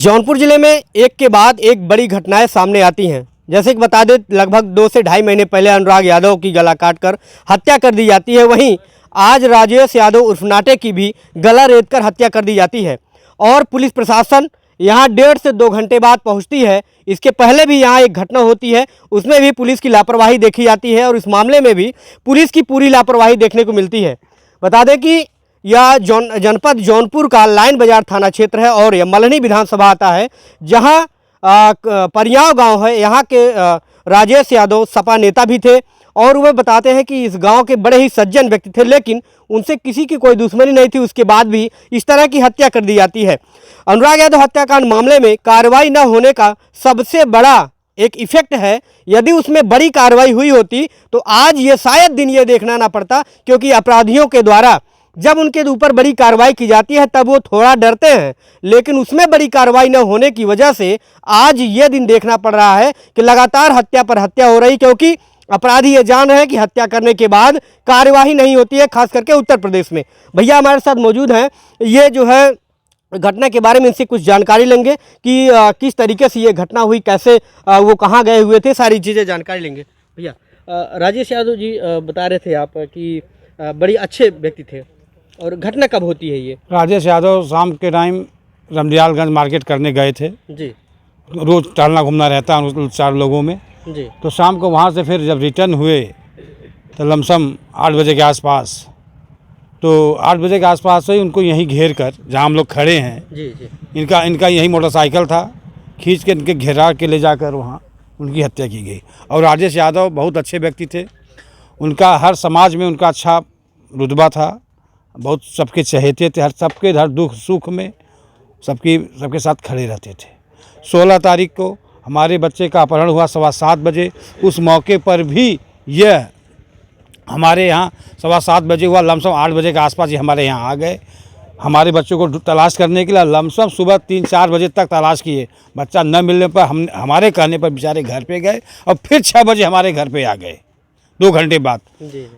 जौनपुर जिले में एक के बाद एक बड़ी घटनाएं सामने आती हैं। जैसे कि बता दें, लगभग 2 से ढाई महीने पहले अनुराग यादव की गला काटकर हत्या कर दी जाती है। वहीं आज राजेश यादव उर्फ नाटे की भी गला रेतकर हत्या कर दी जाती है और पुलिस प्रशासन यहां 1.5 से 2 घंटे बाद पहुंचती है। इसके पहले भी यहां एक घटना होती है, उसमें भी पुलिस की लापरवाही देखी जाती है और इस मामले में भी पुलिस की पूरी लापरवाही देखने को मिलती है। बता दें कि यह जनपद जौनपुर का लाइन बाजार थाना क्षेत्र है और यह मल्हनी विधानसभा आता है, जहां परियाव गांव है। यहाँ के राजेश यादव सपा नेता भी थे और वह बताते हैं कि इस गांव के बड़े ही सज्जन व्यक्ति थे, लेकिन उनसे किसी की कोई दुश्मनी नहीं थी। उसके बाद भी इस तरह की हत्या कर दी जाती है। अनुराग यादव हत्याकांड मामले में कार्रवाई न होने का सबसे बड़ा एक इफेक्ट है। यदि उसमें बड़ी कार्रवाई हुई होती तो आज ये शायद दिन ये देखना ना पड़ता, क्योंकि अपराधियों के द्वारा जब उनके ऊपर बड़ी कार्रवाई की जाती है तब वो थोड़ा डरते हैं, लेकिन उसमें बड़ी कार्रवाई न होने की वजह से आज ये दिन देखना पड़ रहा है कि लगातार हत्या पर हत्या हो रही, क्योंकि अपराधी ये जान रहे हैं कि हत्या करने के बाद कार्यवाही नहीं होती है, खास करके उत्तर प्रदेश में। भैया हमारे साथ मौजूद हैं, ये जो है घटना के बारे में इनसे कुछ जानकारी लेंगे कि किस तरीके से ये घटना हुई, कैसे वो कहाँ गए हुए थे, सारी चीज़ें जानकारी लेंगे। भैया राजेश यादव जी बता रहे थे आप कि बड़ी अच्छे व्यक्ति थे, और घटना कब होती है ये? राजेश यादव शाम के टाइम रमदियालगंज मार्केट करने गए थे जी। रोज़ टहलना घूमना रहता है उन 4 लोगों में जी। तो शाम को वहाँ से फिर जब रिटर्न हुए तो लमसम 8 बजे के आसपास, तो 8 बजे के आसपास से उनको यहीं घेर कर, जहाँ हम लोग खड़े हैं जी जी, इनका यही मोटरसाइकिल था, खींच के इनके घेरा के ले जाकर वहाँ उनकी हत्या की गई। और राजेश यादव बहुत अच्छे व्यक्ति थे, उनका हर समाज में उनका अच्छा रुतबा था, बहुत सबके चहेते थे, हर दुख सुख में सबके साथ खड़े रहते थे। 16 तारीख को हमारे बच्चे का अपहरण हुआ 7:15 बजे। उस मौके पर भी यह हमारे यहाँ 7:15 बजे हुआ, लमसम 8 बजे के आसपास ये हमारे यहाँ आ गए हमारे बच्चों को तलाश करने के लिए। लमसम सुबह 3-4 बजे तक तलाश किए, बच्चा न मिलने पर हमारे कहने पर बेचारे घर पे गए और फिर 6 बजे हमारे घर पे आ गए 2 घंटे बाद।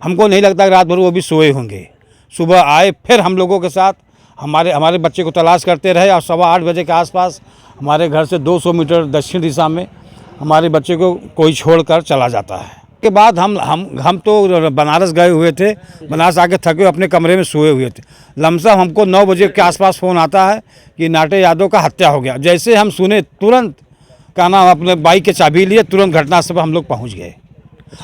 हमको नहीं लगता कि रात भर वो भी सोए होंगे। सुबह आए, फिर हम लोगों के साथ हमारे बच्चे को तलाश करते रहे और 8:15 बजे के आसपास हमारे घर से 200 मीटर दक्षिण दिशा में हमारे बच्चे को कोई छोड़कर चला जाता है। के बाद हम तो बनारस गए हुए थे, बनारस आके थके अपने कमरे में सोए हुए थे। लमसम हमको 9 बजे के आसपास फ़ोन आता है कि नाटे यादव का हत्या हो गया। जैसे हम सुने तुरंत का नाम अपने बाइक के चाबी लिए तुरंत घटनास्थल पर हम लोग पहुँच गए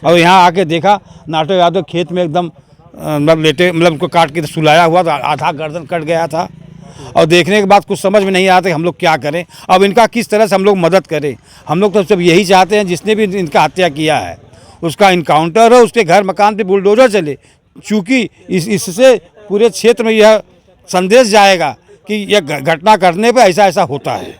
और यहाँ आके देखा नाटे यादव खेत में एकदम लेटे, मतलब उनको काट के सुलाया हुआ था, आधा गर्दन कट गया था। और देखने के बाद कुछ समझ में नहीं आता कि हम लोग क्या करें, अब इनका किस तरह से हम लोग मदद करें। हम लोग तो सब यही चाहते हैं जिसने भी इनका हत्या किया है उसका इनकाउंटर हो, उसके घर मकान पे बुलडोजर चले, चूँकि इससे पूरे क्षेत्र में यह संदेश जाएगा कि यह घटना करने पर ऐसा होता है।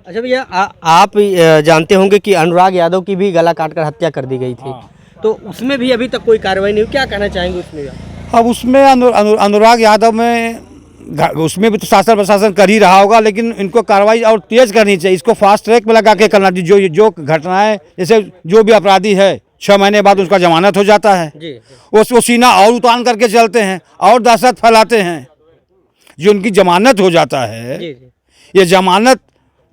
अच्छा भैया, आप जानते होंगे कि अनुराग यादव की भी गला काटकर हत्या कर दी गई थी, तो उसमें भी अभी तक कोई कार्रवाई नहीं हुई, क्या कहना चाहेंगे उसमें? अब उसमें अनुराग यादव में उसमें भी तो शासन प्रशासन कर ही रहा होगा, लेकिन इनको कार्रवाई और तेज करनी चाहिए, इसको फास्ट ट्रैक में लगा के करना चाहिए। जो घटनाएं, जैसे जो भी अपराधी है 6 महीने बाद उसका जमानत हो जाता है जी। वो सीना और उतान करके चलते हैं और दहशत फैलाते हैं। जो उनकी जमानत हो जाता है जी। ये जमानत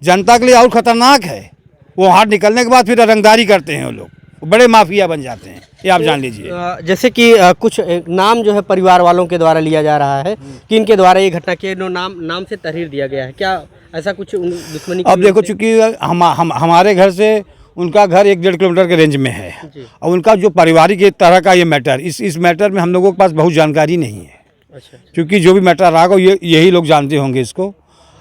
जनता के लिए और ख़तरनाक है। वो हाथ निकलने के बाद फिर रंगदारी करते हैं, वो लोग बड़े माफिया बन जाते हैं, ये आप जान लीजिए। जैसे कि कुछ नाम जो है परिवार वालों के द्वारा लिया जा रहा है कि इनके द्वारा ये घटना के नाम से तहरीर दिया गया है, क्या ऐसा कुछ दुश्मनी? अब देखो, चूँकि हमारे घर से उनका घर 1-1.5 किलोमीटर के रेंज में है और उनका जो पारिवारिक एक तरह का ये मैटर, इस मैटर में हम लोगों के पास बहुत जानकारी नहीं है। अच्छा। क्योंकि जो भी मैटर रहा होगा यही लोग जानते होंगे इसको,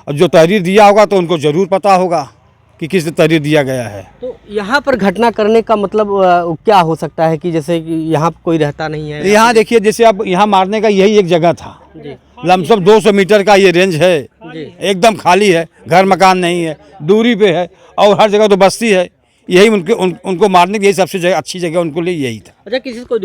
और जो तहरीर दिया होगा तो उनको ज़रूर पता होगा कि किस तहरीर दिया गया है। तो यहाँ पर घटना करने का मतलब क्या हो सकता है कि जैसे कि यहाँ कोई रहता नहीं है? यहाँ देखिए, जैसे अब यहाँ मारने का यही एक जगह था, लमसम 200 मीटर का ये रेंज है, एकदम खाली है, घर मकान नहीं है, दूरी पे है और हर जगह तो बस्ती है। यही उनको मारने की यही सबसे अच्छी जगह उनके लिए यही था। अच्छा, किसी से कोई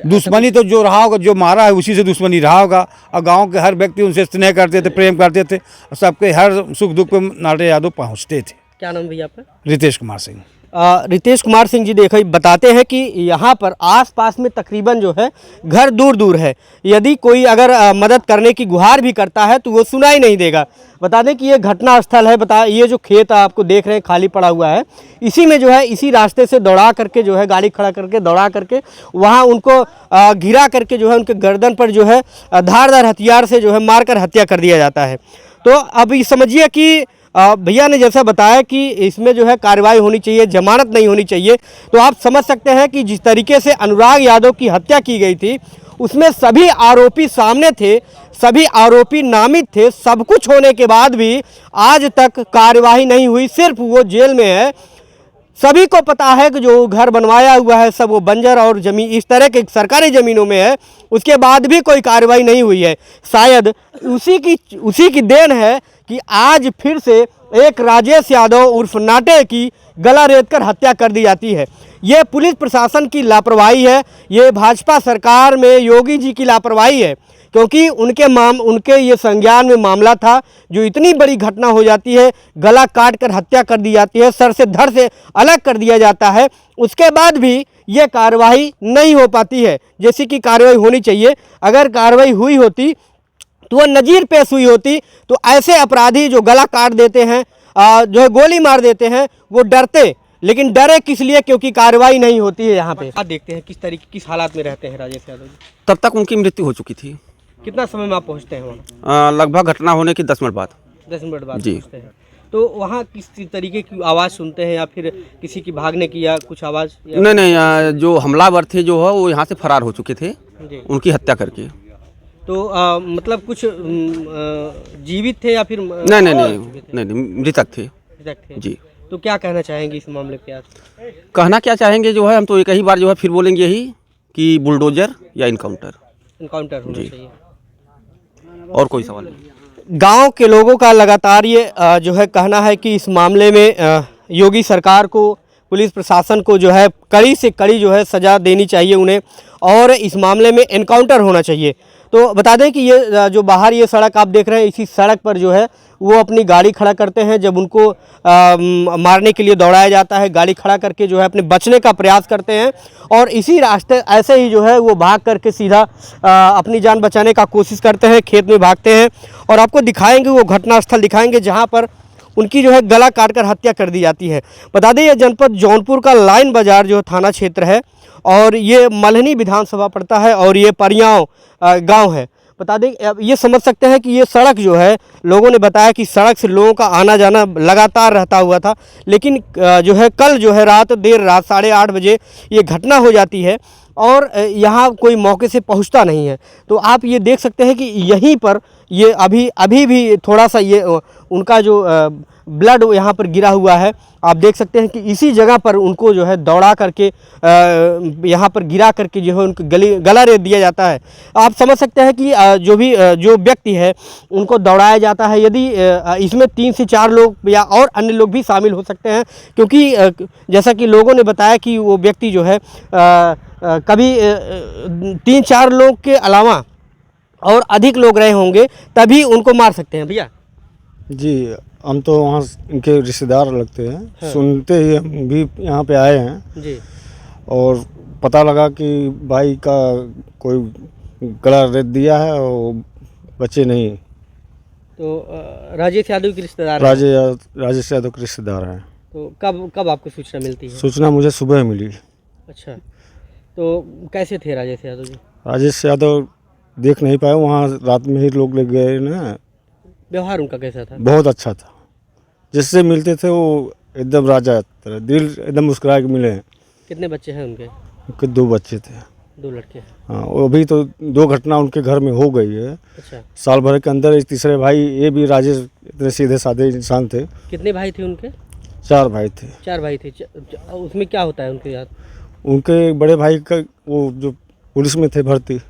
दुश्मनी तो जो रहा होगा, जो मारा है उसी से दुश्मनी रहा होगा, और गांव के हर व्यक्ति उनसे स्नेह करते थे, प्रेम करते थे, सबके हर सुख दुख पे नाटे यादव पहुंचते थे। क्या नाम भैया आपका? रितेश कुमार सिंह। रितेश कुमार सिंह जी देखो बताते हैं कि यहाँ पर आसपास में तकरीबन जो है घर दूर दूर है। यदि कोई अगर मदद करने की गुहार भी करता है तो वो सुनाई नहीं देगा। बता दें कि ये घटना स्थल है। ये जो खेत आपको देख रहे हैं खाली पड़ा हुआ है, इसी में जो है इसी रास्ते से दौड़ा करके जो है गाड़ी खड़ा करके दौड़ा करके वहाँ उनको घिरा करके जो है उनके गर्दन पर जो है धारदार हथियार से जो है मारकर हत्या कर दिया जाता है। तो अब ये समझिए कि भैया ने जैसा बताया कि इसमें जो है कार्रवाई होनी चाहिए, जमानत नहीं होनी चाहिए। तो आप समझ सकते हैं कि जिस तरीके से अनुराग यादव की हत्या की गई थी उसमें सभी आरोपी सामने थे, सभी आरोपी नामित थे। सब कुछ होने के बाद भी आज तक कार्यवाही नहीं हुई, सिर्फ वो जेल में है। सभी को पता है कि जो घर बनवाया हुआ है सब वो बंजर और ज़मीन इस तरह के सरकारी ज़मीनों में है, उसके बाद भी कोई कार्रवाई नहीं हुई है। शायद उसी की देन है कि आज फिर से एक राजेश यादव उर्फ नाटे की गला रेत कर हत्या कर दी जाती है। ये पुलिस प्रशासन की लापरवाही है, ये भाजपा सरकार में योगी जी की लापरवाही है, क्योंकि उनके ये संज्ञान में मामला था। जो इतनी बड़ी घटना हो जाती है, गला काट कर हत्या कर दी जाती है, सर से धड़ से अलग कर दिया जाता है, उसके बाद भी ये कार्रवाई नहीं हो पाती है जैसी कि कार्रवाई होनी चाहिए। अगर कार्रवाई हुई होती तो वह नज़ीर पेश हुई होती, तो ऐसे अपराधी जो गला काट देते हैं, जो है गोली मार देते हैं, वो डरते। लेकिन डरे किस लिए? क्योंकि कार्रवाई नहीं होती है यहाँ पे। आप देखते हैं किस हालात में रहते हैं राजेश यादव जी। तब तक उनकी मृत्यु हो चुकी थी। कितना समय में आप पहुँचते हैं वहाँ? लगभग घटना होने के 10 मिनट बाद। 10 मिनट बाद जी। पहुँचते हैं। तो वहाँ किस तरीके की आवाज़ सुनते हैं या फिर किसी की भागने की या कुछ आवाज़? नहीं, जो हमलावर थे जो है वो यहाँ से फरार हो चुके थे जी। उनकी हत्या करके। तो मतलब कुछ जीवित थे या फिर नहीं, मृतक थे थे? जी। तो क्या कहना चाहेंगे इस मामले पे आप? कहना क्या चाहेंगे जो है, हम तो एक ही बार जो है फिर बोलेंगे यही कि बुलडोजर या इनकाउंटर होना चाहिए। और कोई सवाल नहीं। गांव के लोगों का लगातार ये जो है कहना है कि इस मामले में योगी सरकार को, पुलिस प्रशासन को जो है कड़ी से कड़ी जो है सज़ा देनी चाहिए उन्हें, और इस मामले में एनकाउंटर होना चाहिए। तो बता दें कि ये जो बाहर ये सड़क आप देख रहे हैं, इसी सड़क पर जो है वो अपनी गाड़ी खड़ा करते हैं जब उनको मारने के लिए दौड़ाया जाता है। गाड़ी खड़ा करके जो है अपने बचने का प्रयास करते हैं, और इसी रास्ते ऐसे ही जो है वो भाग करके सीधा अपनी जान बचाने का कोशिश करते हैं, खेत में भागते हैं। और आपको दिखाएंगे, वो घटनास्थल दिखाएंगे जहाँ पर उनकी जो है गला काटकर हत्या कर दी जाती है। बता दें ये जनपद जौनपुर का लाइन बाज़ार जो थाना क्षेत्र है, और ये मल्हनी विधानसभा पड़ता है, और ये परियाव गांव है। बता दें अब ये समझ सकते हैं कि ये सड़क जो है, लोगों ने बताया कि सड़क से लोगों का आना जाना लगातार रहता हुआ था, लेकिन जो है कल जो है देर रात 8:30 बजे ये घटना हो जाती है और यहाँ कोई मौके से पहुँचता नहीं है। तो आप ये देख सकते हैं कि यहीं पर ये अभी भी थोड़ा सा ये उनका जो ब्लड यहाँ पर गिरा हुआ है, आप देख सकते हैं कि इसी जगह पर उनको जो है दौड़ा करके यहाँ पर गिरा करके जो है उनको गला रेत दिया जाता है। आप समझ सकते हैं कि जो व्यक्ति है उनको दौड़ाया जाता है। यदि इसमें 3 से 4 लोग या और अन्य लोग भी शामिल हो सकते हैं, क्योंकि जैसा कि लोगों ने बताया कि वो व्यक्ति जो है कभी 3-4 लोग के अलावा और अधिक लोग रहे होंगे तभी उनको मार सकते हैं। भैया जी, हम तो वहाँ इनके रिश्तेदार लगते हैं। हाँ। सुनते ही हम भी यहाँ पे आए हैं जी। और पता लगा कि भाई का कोई गला रेत दिया है और बचे नहीं। तो राजेश यादव के रिश्तेदार हैं? राजेश यादव के रिश्तेदार हैं। तो कब आपको सूचना मिलती है? सूचना मुझे सुबह मिली। अच्छा, तो कैसे थे राजेश यादव जी? राजेश यादव देख नहीं पाए, वहाँ रात में ही लोग ले गए ना। व्यवहार उनका कैसा था? बहुत अच्छा था, जिससे मिलते थे वो एकदम राजा तरह, दिल एकदम मुस्कुरा के मिले हैं। कितने बच्चे हैं उनके? उनके 2 बच्चे थे। 2 लड़के? हाँ, वो अभी तो 2 घटना उनके घर में हो गई है। अच्छा। साल भर के अंदर तीसरे भाई, ये भी राजेश इतने सीधे साधे इंसान थे। कितने भाई थे उनके? 4 भाई थे। 4 भाई थे। उसमें क्या होता है उनके साथ? उनके बड़े भाई का वो जो पुलिस में थे भर्ती,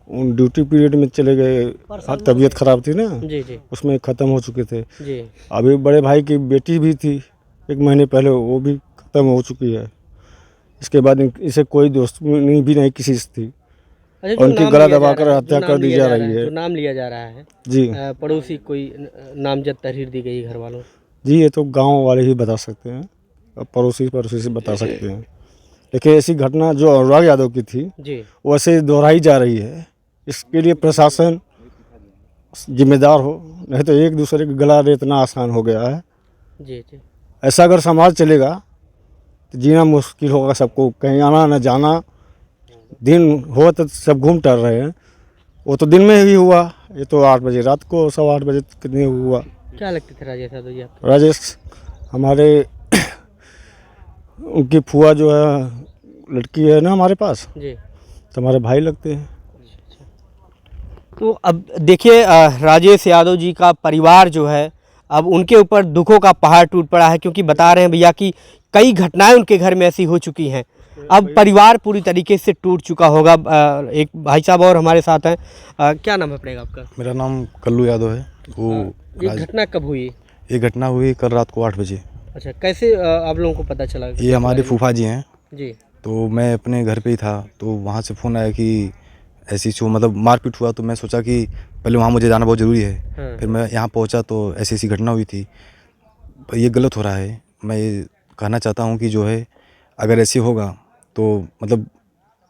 उन ड्यूटी पीरियड में चले गए, तबीयत खराब थी ना। जी जी। उसमें ख़त्म हो चुके थे जी। अभी बड़े भाई की बेटी भी थी 1 महीने पहले, वो भी ख़त्म हो चुकी है। इसके बाद इसे कोई दोस्ती भी नहीं किसी से थी। अच्छा, उनकी गला दबाकर हत्या कर दी जा रही है। जो नाम लिया जा रहा है जी, पड़ोसी कोई नामजद तहरीर दी गई घर वालों? जी, ये तो गांव वाले ही बता सकते हैं। अब पड़ोसी से बता सकते हैं। लेकिन ऐसी घटना जो अनुराग यादव की थी जी वैसे दोहराई जा रही है। इसके लिए प्रशासन जिम्मेदार हो, नहीं तो एक दूसरे का गला रेतना आसान हो गया है। जी जी ऐसा अगर समाज चलेगा तो जीना मुश्किल होगा सबको, कहीं आना न जाना। दिन हो तो सब घूम टहल रहे हैं, वो तो दिन में ही हुआ, ये तो 8 बजे रात को 8:15 बजे कितने हुआ। क्या लगते थे राजेश यादव जी आपको? राजेश हमारे उनकी फुआ जो है लड़की है ना हमारे पास, जी तो हमारे भाई लगते हैं। तो अब देखिए राजेश यादव जी का परिवार जो है अब उनके ऊपर दुखों का पहाड़ टूट पड़ा है, क्योंकि बता रहे हैं भैया कि कई घटनाएं उनके घर में ऐसी हो चुकी हैं। अब परिवार पूरी तरीके से टूट चुका होगा। एक भाई साहब और हमारे साथ हैं। क्या नाम है पड़ेगा आपका? मेरा नाम कल्लू यादव है। वो ये घटना कब हुई? ये घटना हुई कल रात को 8 बजे। अच्छा, कैसे आप लोगों को पता चला? ये हमारे फूफा जी हैं। जी तो मैं अपने घर पे ही था, तो वहाँ से फ़ोन आया कि ऐसी मतलब मारपीट हुआ। तो मैं सोचा कि पहले वहाँ मुझे जाना बहुत ज़रूरी है। हाँ। फिर मैं यहाँ पहुँचा तो ऐसी घटना हुई थी। पर ये गलत हो रहा है। मैं ये कहना चाहता हूँ कि जो है अगर ऐसे होगा तो मतलब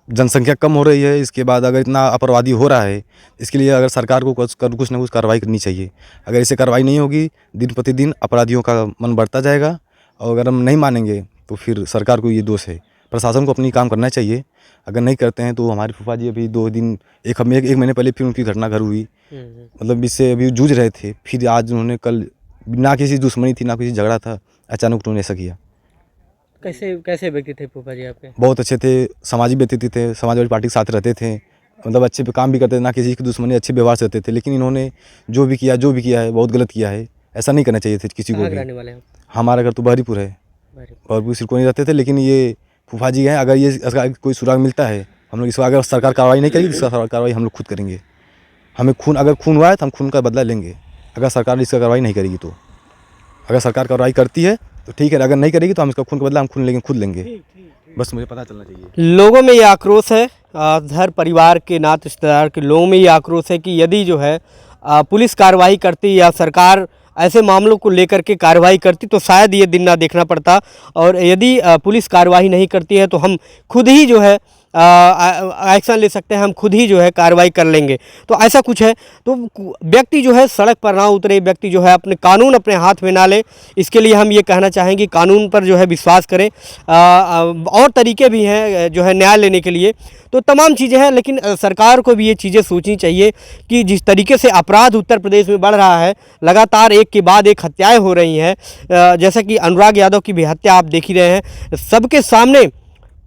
जनसंख्या कम हो रही है, इसके बाद अगर इतना अपराधी हो रहा है, इसके लिए अगर सरकार को कुछ ना कुछ कार्रवाई करनी चाहिए। अगर इसे कार्रवाई नहीं होगी, दिन प्रतिदिन अपराधियों का मन बढ़ता जाएगा। और अगर हम नहीं मानेंगे तो फिर सरकार को ये दोष है। प्रशासन को अपनी काम करना चाहिए। अगर नहीं करते हैं तो हमारे फूफा जी अभी 2 दिन एक महीने पहले फिर उनकी घटना घर हुई। मतलब इससे अभी जूझ रहे थे, फिर आज उन्होंने कल ना किसी दुश्मनी थी ना किसी झगड़ा था, अचानक उन्होंने ऐसा किया। कैसे व्यक्ति थे फूफा जी आपके? बहुत अच्छे थे, समाजी व्यक्ति थे, समाजवादी पार्टी के साथ रहते थे, मतलब अच्छे पे काम भी करते थे, ना किसी की दुश्मनी, अच्छे व्यवहार से रहते थे। लेकिन इन्होंने जो भी किया है बहुत गलत किया है। ऐसा नहीं करना चाहिए था किसी को कहाँ भी। रहने वाले हैं? हमारा घर तो बहरीपुर है, बहरीपुर सिरकोनी रहते थे। लेकिन ये फूफा जी हैं, अगर ये कोई सुराग मिलता है हम लोग इसका, अगर सरकार कार्रवाई नहीं करेगी इसका कार्रवाई हम लोग खुद करेंगे। हमें अगर खून हुआ है तो हम खून का बदला लेंगे, अगर सरकार इसका कार्रवाई नहीं करेगी तो। अगर सरकार कार्रवाई करती है तो ठीक है, अगर नहीं करेगी तो हम इसका खून का बदला हम खुद लेंगे। बस मुझे पता चलना चाहिए। लोगों में ये आक्रोश है, हर परिवार के नाते रिश्तेदार के लोगों में ये आक्रोश है कि यदि जो है पुलिस कार्रवाई करती या सरकार ऐसे मामलों को लेकर के कार्रवाई करती तो शायद ये दिन ना देखना पड़ता। और यदि पुलिस कार्रवाई नहीं करती है तो हम खुद ही जो है एक्शन ले सकते हैं, हम खुद ही जो है कार्रवाई कर लेंगे। तो ऐसा कुछ है। तो व्यक्ति जो है सड़क पर ना उतरे, व्यक्ति जो है अपने कानून अपने हाथ में ना ले। इसके लिए हम ये कहना चाहेंगे कानून पर जो है विश्वास करें। और तरीके भी हैं जो है न्याय लेने के लिए, तो तमाम चीज़ें हैं। लेकिन सरकार को भी ये चीज़ें सोचनी चाहिए कि जिस तरीके से अपराध उत्तर प्रदेश में बढ़ रहा है, लगातार एक के बाद एक हत्याएँ हो रही हैं, जैसा कि अनुराग यादव की भी हत्या आप देख ही रहे हैं। सबके सामने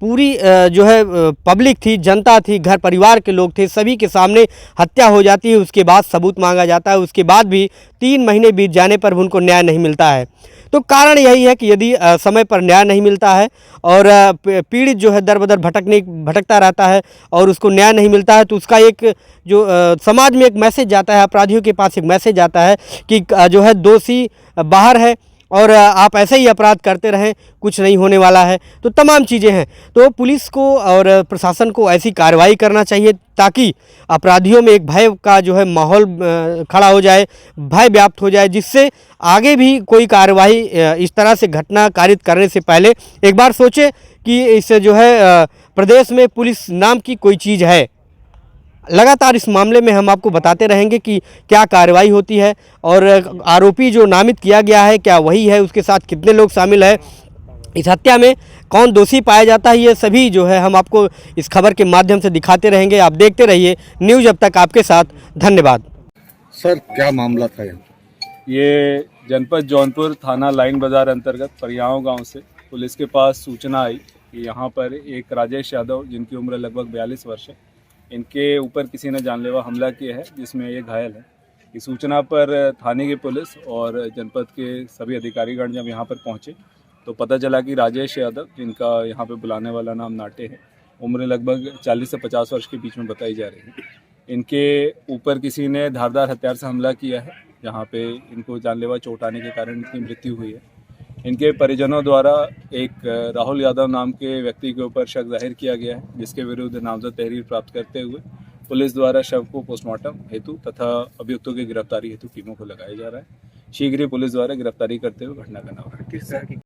पूरी जो है पब्लिक थी, जनता थी, घर परिवार के लोग थे, सभी के सामने हत्या हो जाती है। उसके बाद सबूत मांगा जाता है, उसके बाद भी 3 महीने बीत जाने पर भी उनको न्याय नहीं मिलता है। तो कारण यही है कि यदि समय पर न्याय नहीं मिलता है और पीड़ित जो है दर बदर भटकता रहता है और उसको न्याय नहीं मिलता है, तो उसका एक जो समाज में एक मैसेज जाता है, अपराधियों के पास एक मैसेज जाता है कि जो है दोषी बाहर है और आप ऐसे ही अपराध करते रहें, कुछ नहीं होने वाला है। तो तमाम चीज़ें हैं। तो पुलिस को और प्रशासन को ऐसी कार्रवाई करना चाहिए ताकि अपराधियों में एक भय का जो है माहौल खड़ा हो जाए, भय व्याप्त हो जाए, जिससे आगे भी कोई कार्रवाई इस तरह से घटना कारित करने से पहले एक बार सोचे कि इस जो है प्रदेश में पुलिस नाम की कोई चीज़ है। लगातार इस मामले में हम आपको बताते रहेंगे कि क्या कार्रवाई होती है और आरोपी जो नामित किया गया है क्या वही है, उसके साथ कितने लोग शामिल हैं, इस हत्या में कौन दोषी पाया जाता है, ये सभी जो है हम आपको इस खबर के माध्यम से दिखाते रहेंगे। आप देखते रहिए न्यूज़ अब तक आपके साथ। धन्यवाद। सर क्या मामला था ये जनपद जौनपुर थाना लाइन बाज़ार अंतर्गत परियाओं गांव से पुलिस के पास सूचना आई कि यहाँ पर एक राजेश यादव जिनकी उम्र लगभग 42 वर्ष है, इनके ऊपर किसी ने जानलेवा हमला किया है जिसमें ये घायल है। इस सूचना पर थाने की पुलिस और जनपद के सभी अधिकारीगण जब यहाँ पर पहुँचे तो पता चला कि राजेश यादव, जिनका यहाँ पे बुलाने वाला नाम नाटे है, उम्र लगभग 40 से 50 वर्ष के बीच में बताई जा रही है। इनके ऊपर किसी ने धारदार हथियार से हमला किया है, जहाँ पे इनको जानलेवा चोट आने के कारण इनकी मृत्यु हुई है। इनके परिजनों द्वारा एक राहुल यादव नाम के व्यक्ति के ऊपर शक जाहिर किया गया है, जिसके विरुद्ध नामजद तहरीर प्राप्त करते हुए पुलिस द्वारा शव को पोस्टमार्टम हेतु तथा अभियुक्तों की गिरफ्तारी हेतु टीमों को लगाया जा रहा है। शीघ्र ही पुलिस द्वारा गिरफ्तारी करते हुए घटना का नाम